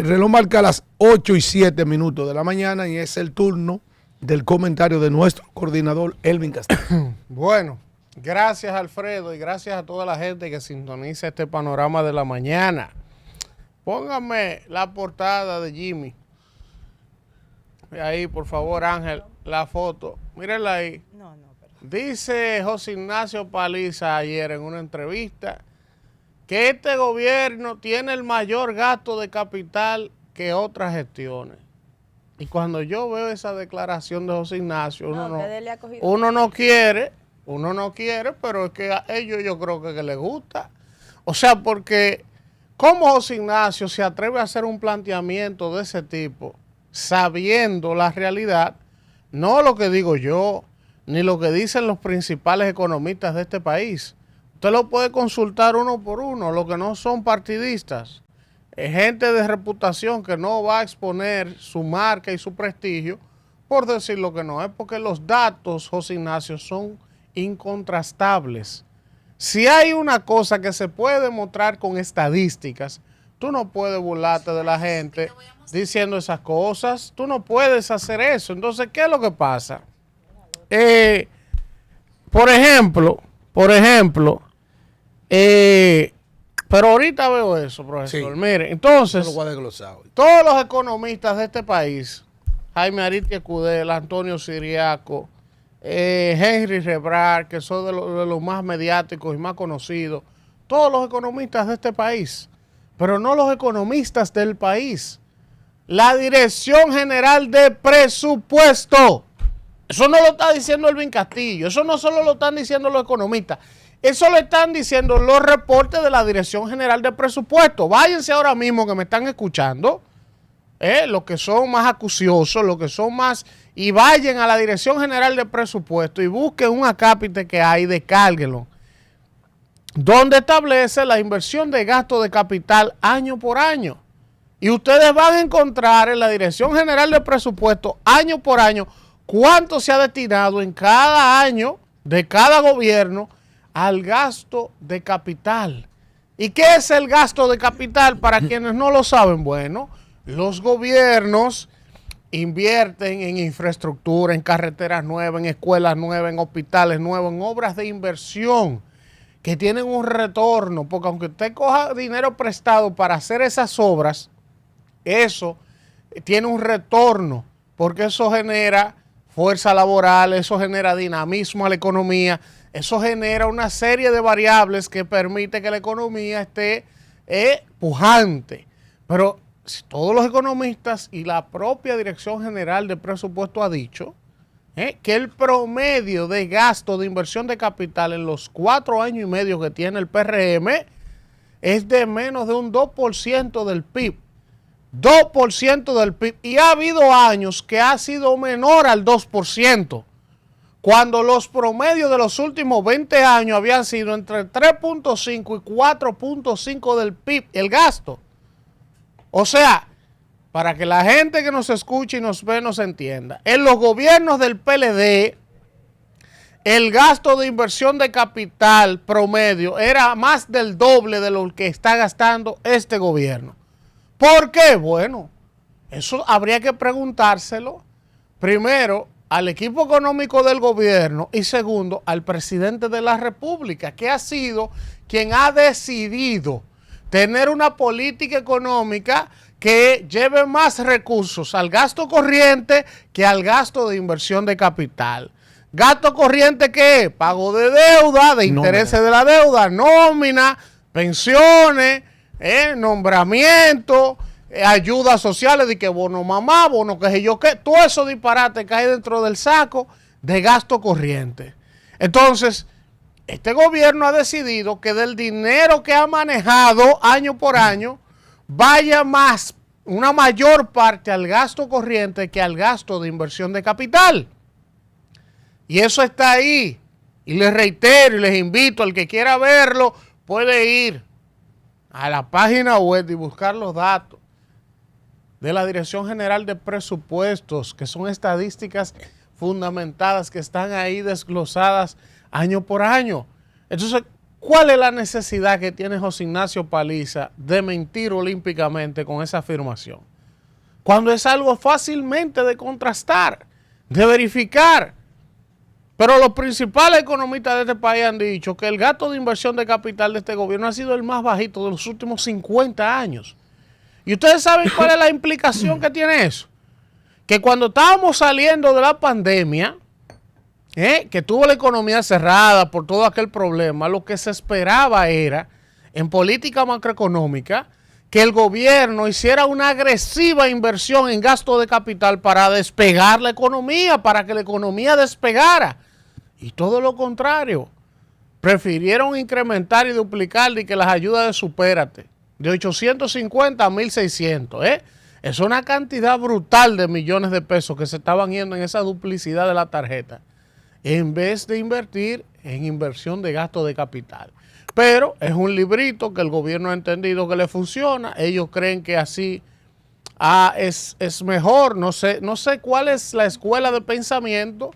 Reloj marca las 8:07 de la mañana y es el turno del comentario de nuestro coordinador Elvin Castillo. Bueno, gracias Alfredo y gracias a toda la gente que sintoniza este panorama de la mañana. Póngame la portada de Jimmy. Ahí, por favor, Ángel, la foto. Mírenla ahí. Dice José Ignacio Paliza ayer en una entrevista que este gobierno tiene el mayor gasto de capital que otras gestiones. Y cuando yo veo esa declaración de José Ignacio, uno no quiere, pero es que a ellos yo creo que les gusta. O sea, porque ¿cómo José Ignacio se atreve a hacer un planteamiento de ese tipo, sabiendo la realidad, no lo que digo yo, ni lo que dicen los principales economistas de este país? Usted lo puede consultar uno por uno, los que no son partidistas, gente de reputación que no va a exponer su marca y su prestigio por decir lo que no es, porque los datos, José Ignacio, son incontrastables. Si hay una cosa que se puede demostrar con estadísticas, tú no puedes burlarte de la gente diciendo esas cosas, tú no puedes hacer eso. Entonces, ¿qué es lo que pasa? Por ejemplo, pero ahorita veo eso, profesor. Sí. Mire, entonces, todos los economistas de este país, Jaime Aristi Escudel, Antonio Siriaco, Henry Rebrar, que son de los más mediáticos y más conocidos, todos los economistas de este país, pero no los economistas del país, la Dirección General de Presupuesto. Eso no lo está diciendo Elvin Castillo, eso no solo lo están diciendo los economistas, eso lo están diciendo los reportes de la Dirección General de Presupuesto. Váyanse ahora mismo que me están escuchando, los que son más acuciosos, los que son más, y vayan a la Dirección General de Presupuesto y busquen un acápite que hay, descárguenlo, donde establece la inversión de gasto de capital año por año. Y ustedes van a encontrar en la Dirección General de Presupuesto, año por año, cuánto se ha destinado en cada año de cada gobierno al gasto de capital. ¿Y qué es el gasto de capital para quienes no lo saben? Bueno, los gobiernos invierten en infraestructura, en carreteras nuevas, en escuelas nuevas, en hospitales nuevos, en obras de inversión que tienen un retorno, porque aunque usted coja dinero prestado para hacer esas obras, eso tiene un retorno, porque eso genera fuerza laboral, eso genera dinamismo a la economía, eso genera una serie de variables que permite que la economía esté pujante. Pero si todos los economistas y la propia Dirección General de Presupuesto ha dicho que el promedio de gasto de inversión de capital en los 4 años y medio que tiene el PRM es de menos de un 2% del PIB. 2% del PIB. Y ha habido años que ha sido menor al 2%. Cuando los promedios de los últimos 20 años habían sido entre 3.5 y 4.5 del PIB, el gasto. O sea, para que la gente que nos escuche y nos ve nos entienda, en los gobiernos del PLD, el gasto de inversión de capital promedio era más del doble de lo que está gastando este gobierno. ¿Por qué? Bueno, eso habría que preguntárselo primero al equipo económico del gobierno y segundo al presidente de la República, que ha sido quien ha decidido tener una política económica que lleve más recursos al gasto corriente que al gasto de inversión de capital. ¿Gasto corriente qué es? Pago de deuda, de intereses de la deuda, nómina, pensiones, nombramiento, ayudas sociales, de que bono mamá, bono que sé yo qué, todo eso disparate cae dentro del saco de gasto corriente. Entonces, este gobierno ha decidido que del dinero que ha manejado año por año, vaya más, una mayor parte al gasto corriente que al gasto de inversión de capital. Y eso está ahí. Y les reitero y les invito, al que quiera verlo, puede ir a la página web y buscar los datos de la Dirección General de Presupuestos, que son estadísticas fundamentadas, que están ahí desglosadas año por año. Entonces, ¿Cuál es la necesidad que tiene José Ignacio Paliza de mentir olímpicamente con esa afirmación? Cuando es algo fácilmente de contrastar, de verificar. Pero los principales economistas de este país han dicho que el gasto de inversión de capital de este gobierno ha sido el más bajito de los últimos 50 años. ¿Y ustedes saben cuál es la implicación que tiene eso? Que cuando estábamos saliendo de la pandemia, que tuvo la economía cerrada por todo aquel problema, lo que se esperaba era, en política macroeconómica, que el gobierno hiciera una agresiva inversión en gasto de capital para despegar la economía, para que la economía despegara. Y todo lo contrario. Prefirieron incrementar y duplicar y que las ayudas de Supérate, de 850 a 1.600. Es una cantidad brutal de millones de pesos que se estaban yendo en esa duplicidad de la tarjeta, en vez de invertir en inversión de gasto de capital. Pero es un librito que el gobierno ha entendido que le funciona. Ellos creen que así es mejor. No sé cuál es la escuela de pensamiento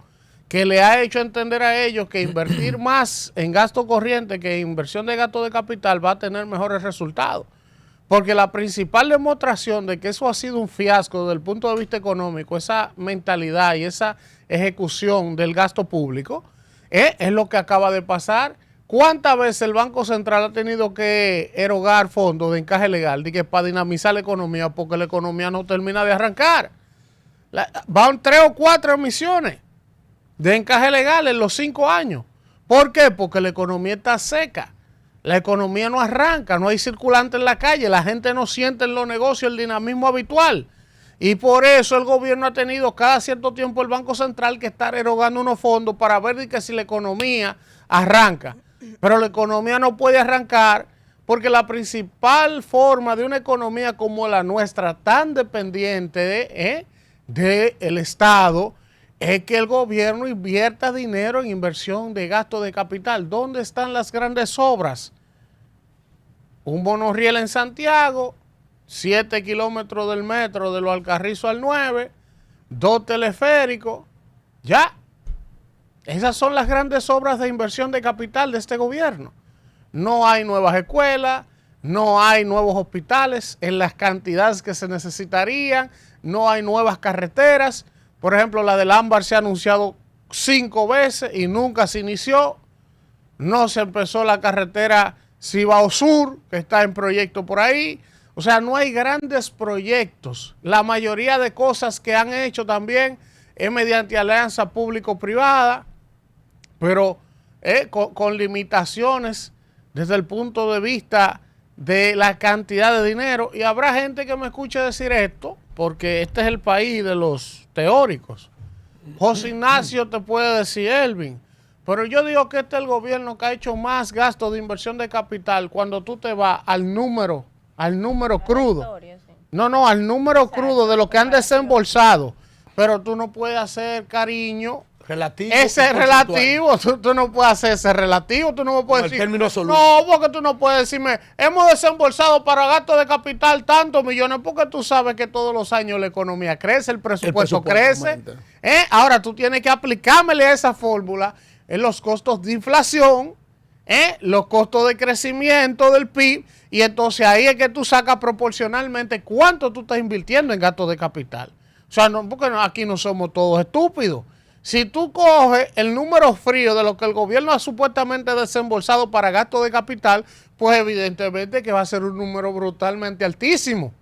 que le ha hecho entender a ellos que invertir más en gasto corriente que en inversión de gasto de capital va a tener mejores resultados. Porque la principal demostración de que eso ha sido un fiasco desde el punto de vista económico, esa mentalidad y esa ejecución del gasto público, es lo que acaba de pasar. ¿Cuántas veces el Banco Central ha tenido que erogar fondos de encaje legal para dinamizar la economía porque la economía no termina de arrancar? Van 3 o 4 emisiones de encaje legal en los 5 años. ¿Por qué? Porque la economía está seca. La economía no arranca, no hay circulante en la calle, la gente no siente en los negocios el dinamismo habitual. Y por eso el gobierno ha tenido cada cierto tiempo el Banco Central que estar erogando unos fondos para ver que si la economía arranca. Pero la economía no puede arrancar porque la principal forma de una economía como la nuestra, tan dependiente del Estado, es que el gobierno invierta dinero en inversión de gasto de capital. ¿Dónde están las grandes obras? Un monorriel en Santiago, 7 kilómetros del metro de Los Alcarrizos al 9, 2 teleféricos, ya. Esas son las grandes obras de inversión de capital de este gobierno. No hay nuevas escuelas, no hay nuevos hospitales en las cantidades que se necesitarían, no hay nuevas carreteras. Por ejemplo, la del Ámbar se ha anunciado 5 veces y nunca se inició. No se empezó la carretera Cibao Sur, que está en proyecto por ahí. O sea, no hay grandes proyectos. La mayoría de cosas que han hecho también es mediante alianza público-privada, pero con limitaciones desde el punto de vista de la cantidad de dinero. Y habrá gente que me escuche decir esto, porque este es el país de los teóricos. José Ignacio te puede decir, Elvin, pero yo digo que este es el gobierno que ha hecho más gasto de inversión de capital cuando tú te vas al número crudo. No, al número crudo de lo que han desembolsado. Pero tú no puedes hacer, cariño, ese relativo, tú no puedes hacer ese relativo, tú no me puedes decir, no, porque tú no puedes decirme, hemos desembolsado para gasto de capital tantos millones, porque tú sabes que todos los años la economía crece, el presupuesto crece. Ahora tú tienes que aplicármele esa fórmula en los costos de inflación, los costos de crecimiento del PIB, y entonces ahí es que tú sacas proporcionalmente cuánto tú estás invirtiendo en gasto de capital. O sea, no, porque aquí no somos todos estúpidos. Si tú coges el número frío de lo que el gobierno ha supuestamente desembolsado para gasto de capital, pues evidentemente que va a ser un número brutalmente altísimo.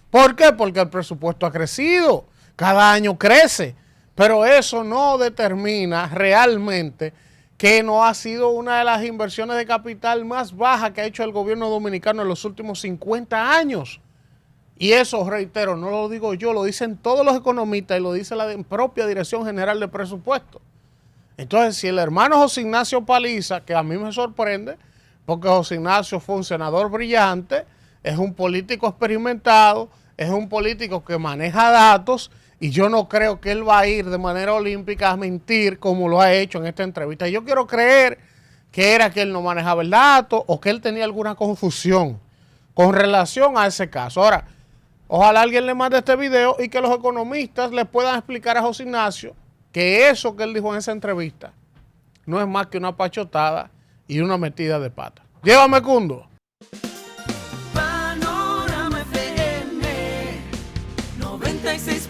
¿Por qué? Porque el presupuesto ha crecido, cada año crece, pero eso no determina realmente que no ha sido una de las inversiones de capital más bajas que ha hecho el gobierno dominicano en los últimos 50 años. Y eso, reitero, no lo digo yo, lo dicen todos los economistas y lo dice la propia Dirección General de Presupuesto. Entonces, si el hermano José Ignacio Paliza, que a mí me sorprende, porque José Ignacio fue un senador brillante, es un político experimentado, es un político que maneja datos, y yo no creo que él va a ir de manera olímpica a mentir como lo ha hecho en esta entrevista. Yo quiero creer que era que él no manejaba el dato o que él tenía alguna confusión con relación a ese caso. Ahora, ojalá alguien le mande este video y que los economistas le puedan explicar a José Ignacio que eso que él dijo en esa entrevista no es más que una pachotada y una metida de pata. Llévame, Cundo. Panorama FM 96.